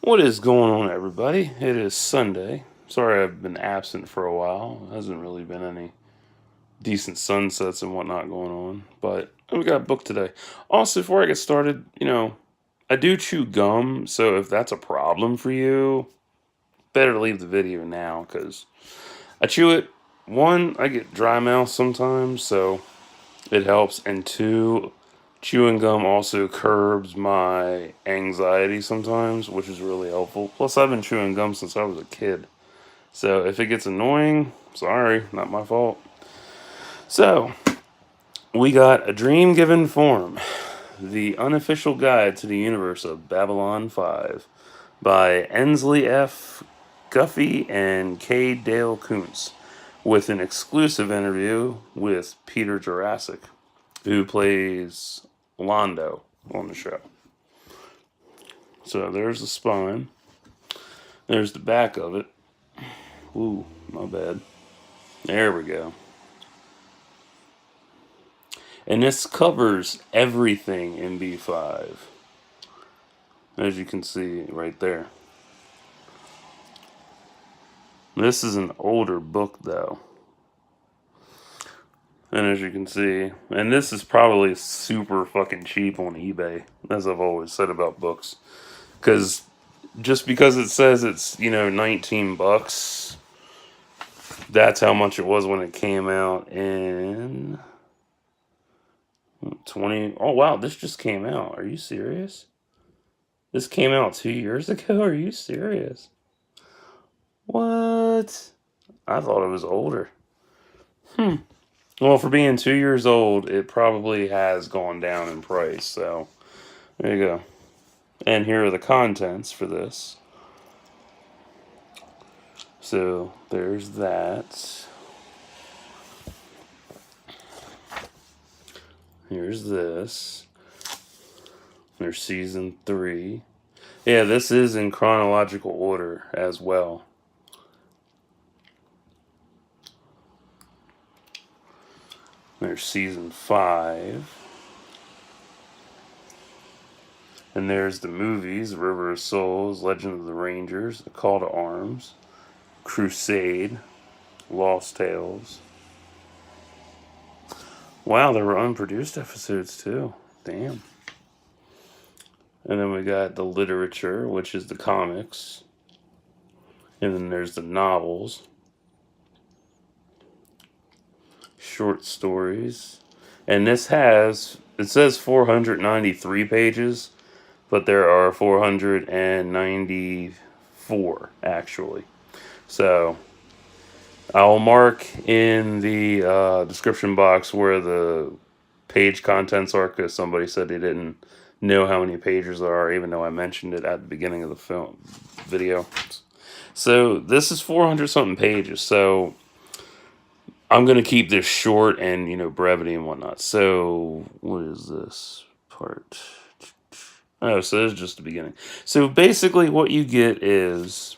What is going on, everybody? It is Sunday. Sorry I've been absent for a while. There hasn't really been any decent sunsets and whatnot going on, but we got a book today. Also, before I get started, I do chew gum, so if that's a problem for you, better leave the video now because I chew it. One, I get dry mouth sometimes, so it helps, and two, chewing gum also curbs my anxiety sometimes, which is really helpful. Plus, I've been chewing gum since I was a kid. So if it gets annoying, sorry, not my fault. So, we got A Dream Given Form, the unofficial guide to the universe of Babylon 5 by Ensley F. Guffey and K. Dale Kuntz, with an exclusive interview with Peter Jurassic, who plays Londo on the show. So there's the spine. There's the back of it. Ooh, my bad. There we go. And this covers everything in B5. As you can see right there. This is an older book though. And as you can see, and this is probably super fucking cheap on eBay, as I've always said about books. Because just because it says it's, 19 bucks, that's how much it was when it came out in 20. Oh, wow, this just came out. Are you serious? This came out 2 years ago? Are you serious? What? I thought it was older. Well, for being 2 years old, it probably has gone down in price. So, there you go. And here are the contents for this. So, there's that. Here's this. There's season 3. Yeah, this is in chronological order as well. There's season 5. And there's the movies: River of Souls, Legend of the Rangers, A Call to Arms, Crusade, Lost Tales. Wow, there were unproduced episodes too. Damn. And then we got the literature, which is the comics. And then there's the novels, short stories. And this it says 493 pages, but there are 494 actually. So I'll mark in the description box where the page contents are, because somebody said they didn't know how many pages there are, even though I mentioned it at the beginning of the video. So this is 400 something pages. So I'm going to keep this short and, brevity and whatnot. So what is this part? Oh, so this is just the beginning. So basically what you get is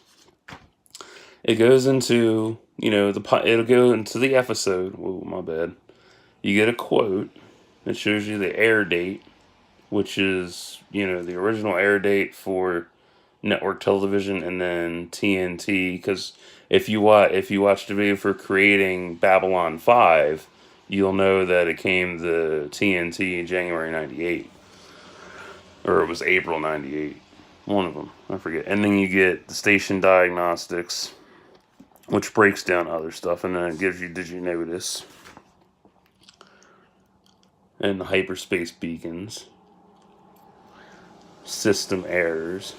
it goes into, it'll go into the episode. Oh, my bad. You get a quote that shows you the air date, which is, the original air date for network television, and then TNT. Because if you watch the video for creating Babylon 5, you'll know that it came to TNT in January 98. Or it was April 98. One of them. I forget. And then you get the station diagnostics, which breaks down other stuff, and then it gives you Did You Notice? And the hyperspace beacons, system errors,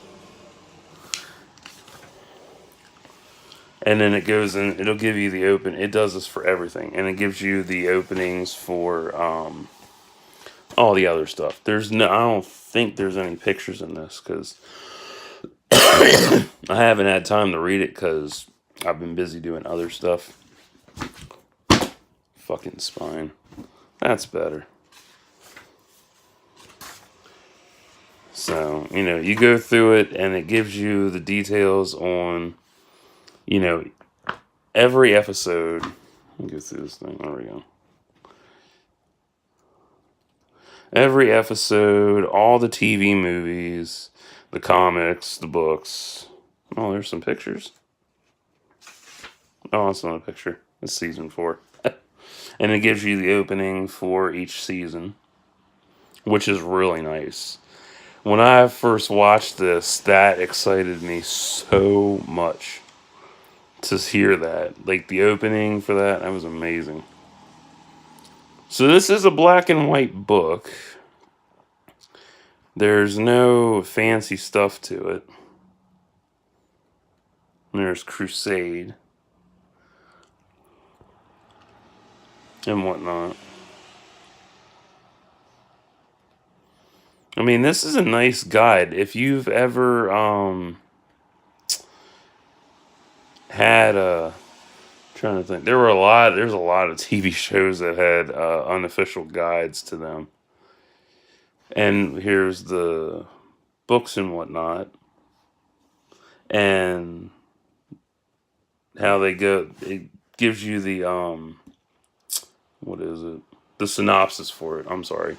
and then it goes in. It'll give you the open. It does this for everything, and it gives you the openings for all the other stuff. I don't think there's any pictures in this because I haven't had time to read it because I've been busy doing other stuff. Fucking spine. That's better. So, you go through it and it gives you the details on, every episode. Let me go through this thing. There we go. Every episode, all the TV movies, the comics, the books. Oh, there's some pictures. Oh, it's not a picture. It's season 4. And it gives you the opening for each season, which is really nice. When I first watched this, that excited me so much to hear that. Like the opening for that was amazing. So this is a black and white book. There's no fancy stuff to it. There's Crusade and whatnot. I mean, this is a nice guide. If you've ever had a, trying to think, there's a lot of TV shows that had unofficial guides to them. And here's the books and whatnot, and how they go. It gives you the what is it? The synopsis for it. I'm sorry.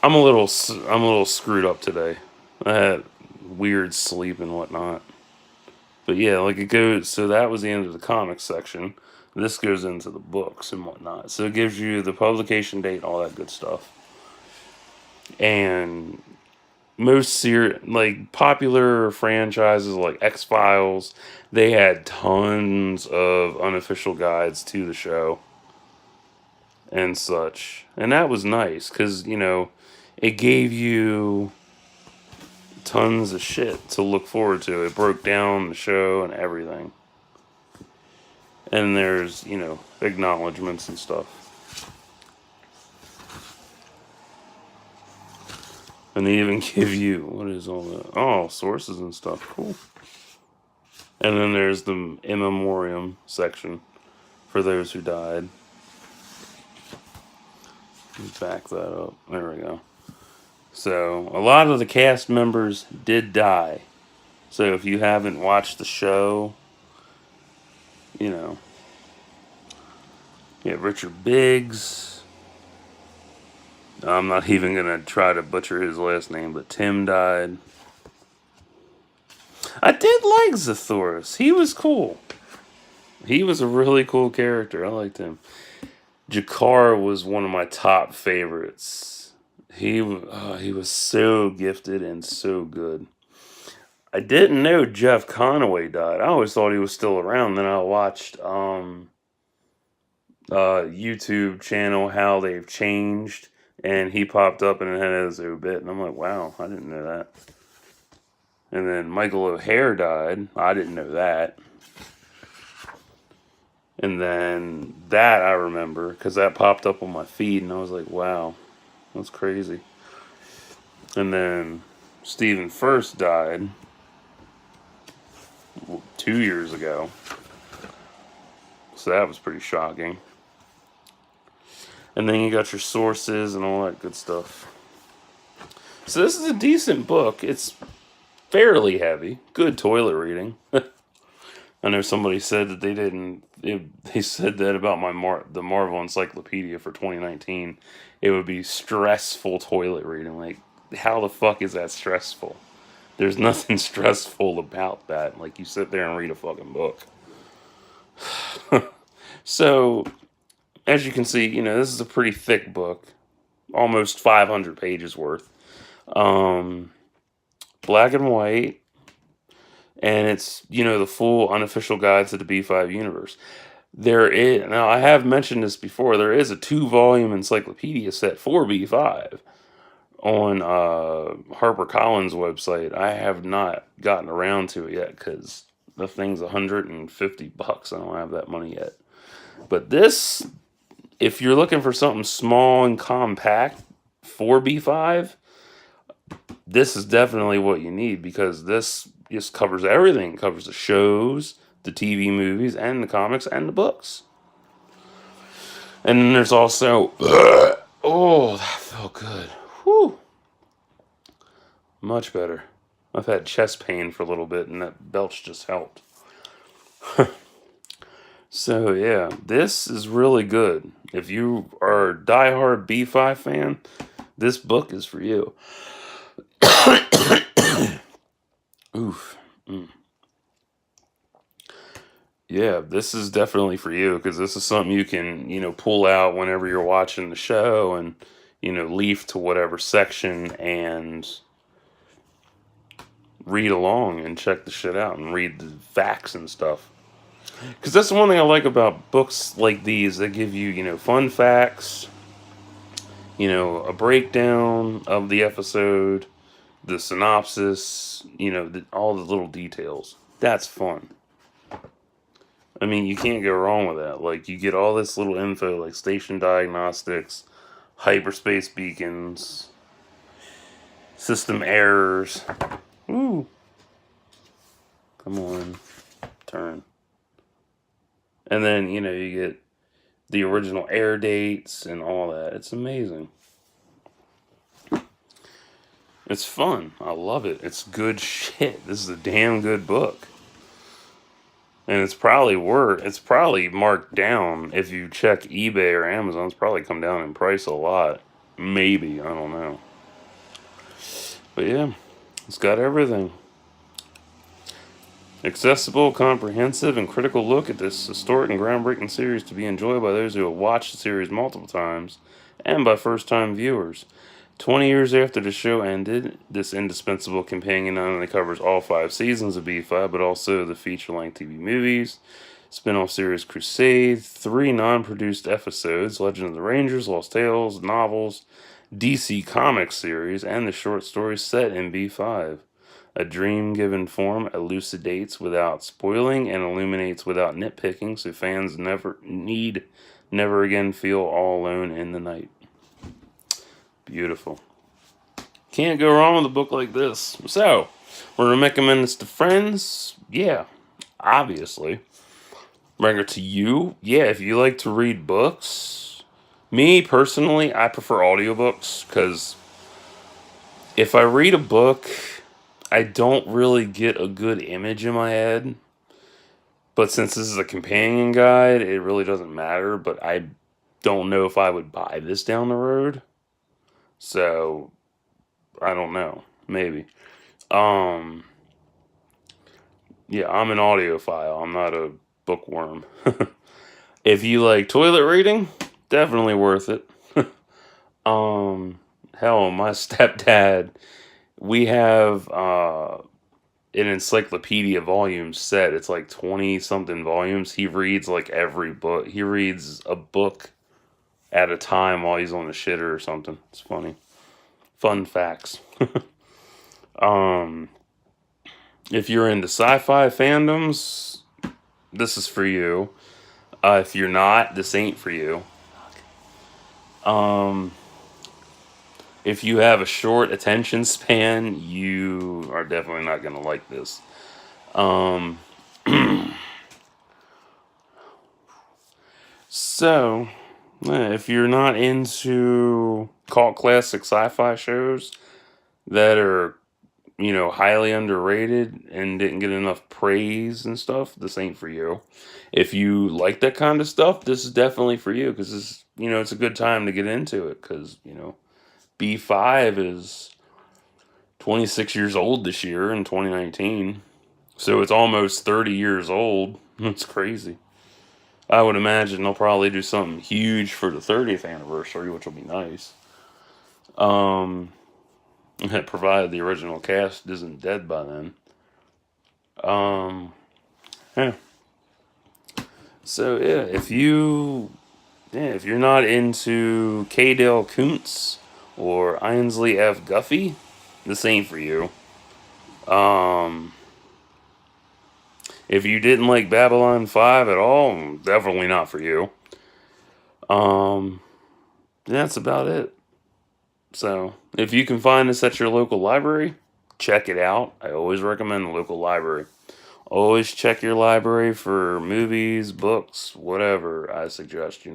I'm a little screwed up today. I had weird sleep and whatnot. But yeah, like it goes. So that was the end of the comics section. This goes into the books and whatnot. So it gives you the publication date, all that good stuff. And most like popular franchises like X-Files, they had tons of unofficial guides to the show and such. And that was nice because, it gave you tons of shit to look forward to. It broke down the show and everything. And there's, acknowledgments and stuff. And they even give you, what is all that? Oh, sources and stuff. Cool. And then there's the in memoriam section for those who died. Back that up. There we go. So, a lot of the cast members did die. So, if you haven't watched the show, you have Richard Biggs. I'm not even going to try to butcher his last name, but Tim died. I did like Zathorus. He was cool. He was a really cool character. I liked him. Jakar was one of my top favorites. He was so gifted and so good. I didn't know Jeff Conaway died. I always thought he was still around. Then I watched YouTube channel How They've Changed, and he popped up and it had his obit, and I'm like, wow, I didn't know that. And then Michael O'Hare died. I didn't know that. And then that I remember because that popped up on my feed, and I was like, wow, that's crazy. And then Stephen First died 2 years ago. So that was pretty shocking. And then you got your sources and all that good stuff. So this is a decent book. It's fairly heavy. Good toilet reading. I know somebody said that they didn't. They said that about the Marvel Encyclopedia for 2019. It would be stressful toilet reading. Like, how the fuck is that stressful? There's nothing stressful about that. Like, you sit there and read a fucking book. So, as you can see, this is a pretty thick book. Almost 500 pages worth. Black and white. And it's, the full unofficial guide to the B5 universe. Now I have mentioned this before, there is a 2-volume encyclopedia set for B5 on HarperCollins website. I have not gotten around to it yet because the thing's $150. I don't have that money yet. But this, if you're looking for something small and compact for B5, this is definitely what you need because this just covers everything. It covers the shows, the TV movies, and the comics, and the books. And then there's also... oh, that felt good. Whew. Much better. I've had chest pain for a little bit, and that belch just helped. So, yeah, this is really good. If you are a diehard B5 fan, This book is for you. Oof. Mm. Yeah, this is definitely for you because this is something you can, pull out whenever you're watching the show and, leaf to whatever section and read along and check the shit out and read the facts and stuff. Because that's the one thing I like about books like these. They give you, fun facts, a breakdown of the episode, the synopsis, all the little details. That's fun. I mean, you can't go wrong with that. Like, you get all this little info, like station diagnostics, hyperspace beacons, system errors. Ooh. Come on. Turn. And then, you get the original air dates and all that. It's amazing. It's fun. I love it. It's good shit. This is a damn good book. And it's probably marked down. If you check eBay or Amazon, it's probably come down in price a lot. Maybe, I don't know. But yeah, it's got everything. Accessible, comprehensive, and critical look at this historic and groundbreaking series to be enjoyed by those who have watched the series multiple times and by first-time viewers. 20 years after the show ended, this indispensable companion not only covers all 5 seasons of B5, but also the feature-length TV movies, spin-off series Crusade, 3 non-produced episodes, Legend of the Rangers, Lost Tales, novels, DC Comics series, and the short stories set in B5. A dream given form elucidates without spoiling and illuminates without nitpicking, so fans never again feel all alone in the night. Beautiful. Can't go wrong with a book like this. So, we're going to recommend this to friends? Yeah, obviously. Bring it to you? Yeah, if you like to read books. Me, personally, I prefer audiobooks, because if I read a book, I don't really get a good image in my head. But since this is a companion guide, it really doesn't matter. But I don't know if I would buy this down the road. So, I don't know. Maybe. Yeah, I'm an audiophile. I'm not a bookworm. If you like toilet reading, definitely worth it. Hell, my stepdad, we have an encyclopedia volume set. It's like 20 something volumes. He reads like every book. He reads a book at a time while he's on the shitter or something. It's funny. Fun facts. If you're into sci-fi fandoms, this is for you. If you're not, this ain't for you. If you have a short attention span, you are definitely not going to like this. So, if you're not into cult classic sci-fi shows that are, highly underrated and didn't get enough praise and stuff, this ain't for you. If you like that kind of stuff, this is definitely for you because it's a good time to get into it because, B5 is 26 years old this year in 2019. So it's almost 30 years old. It's crazy. I would imagine they'll probably do something huge for the 30th anniversary, which will be nice. Provided the original cast isn't dead by then. Yeah. So yeah, if you're not into K. Dale Kuntz or Ainsley F. Guffey, this ain't for you. If you didn't like Babylon 5 at all, definitely not for you. That's about it. So, if you can find this at your local library, check it out. I always recommend the local library. Always check your library for movies, books, whatever I suggest,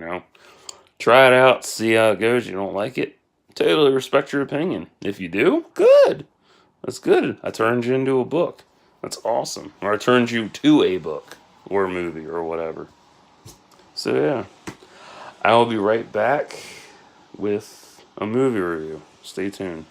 Try it out, see how it goes. You don't like it? Totally respect your opinion. If you do, good. That's good. I turned you into a book. That's awesome. Or I turned you to a book or a movie or whatever. So yeah, I will be right back with a movie review. Stay tuned.